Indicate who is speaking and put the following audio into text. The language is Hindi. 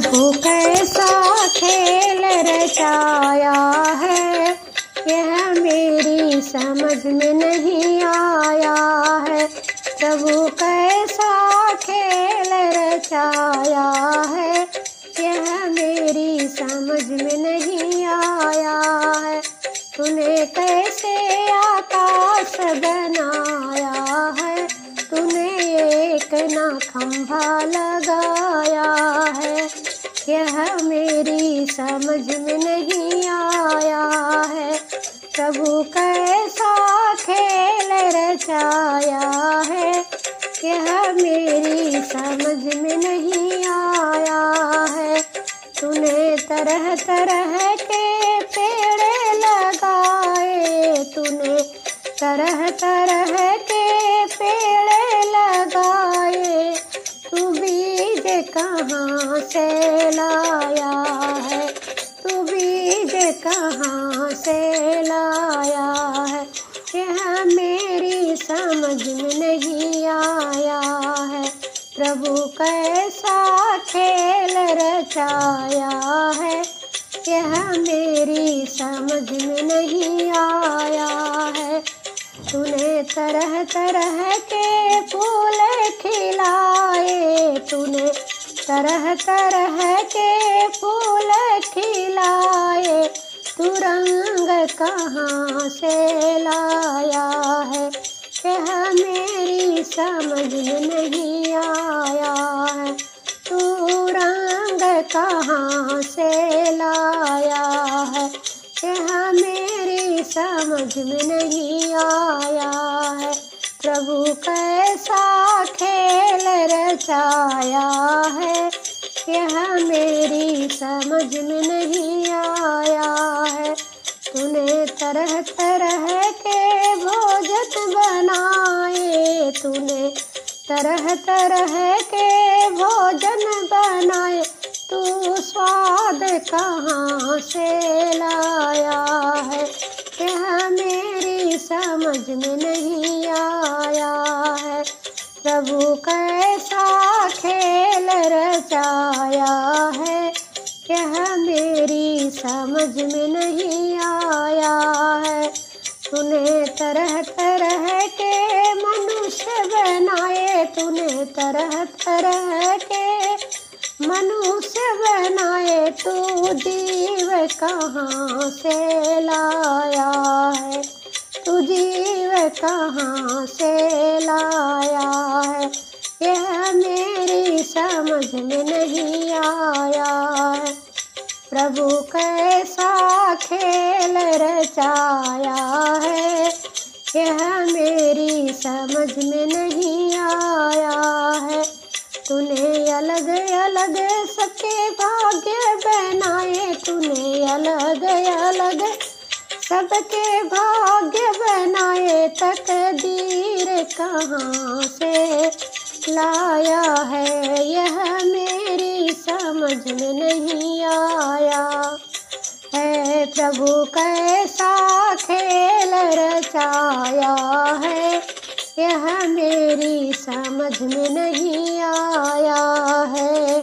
Speaker 1: प्रभु कैसा खेल रचाया है, यह मेरी समझ में नहीं आया है। प्रभु कैसा खेल रचाया है, यह मेरी समझ में नहीं आया है। तूने कैसे आकाश बनाया है, तूने एक ना खंभा लगाया है, यह मेरी समझ में नहीं आया है। प्रभु कैसा खेल रचाया है, यह मेरी समझ में नहीं आया है। तूने तरह तरह के पेड़ लगाए, तूने तरह तरह के पेड़ लगाए, तू बीज कहाँ से लाया है, तू बीज कहाँ से लाया है, यह मेरी समझ में नहीं आया है। प्रभु कैसा खेल रचाया है, यह मेरी समझ में नहीं आया है। तूने तरह तरह के फूल खिलाए, तूने तरह तरह के फूल खिलाए, तू रंग कहाँ से लाया है, यह मेरी समझ में नहीं आया है। तू रंग कहाँ से लाया है, यह मेरी समझ में नहीं आया है। प्रभु कैसा खेल रचाया है, यह मेरी समझ में नहीं आया है। तूने तरह तरह के भोजन बनाए, तूने तरह तरह के भोजन बनाए, तू स्वाद कहाँ से लाया है, यह मेरी समझ में नहीं आया है। प्रभु कैसा खेल रचाया है, यह मेरी समझ में नहीं आया है। तूने तरह तरह के मनुष्य बनाए, तूने तरह तरह के मनुष्य बनाए, तू जीव कहाँ से लाया है, तू जीव कहाँ से लाया है, यह मेरी समझ में नहीं आया है। प्रभु कैसा खेल रचाया है, यह मेरी समझ में नहीं आया है। तूने अलग अलग सबके भाग्य बनाए, तूने अलग अलग सबके भाग्य बनाए, तकदीर कहाँ से लाया है, यह मेरी समझ में नहीं आया है। प्रभु कैसा खेल रचाया है, यह मेरी समझ में नहीं आया है।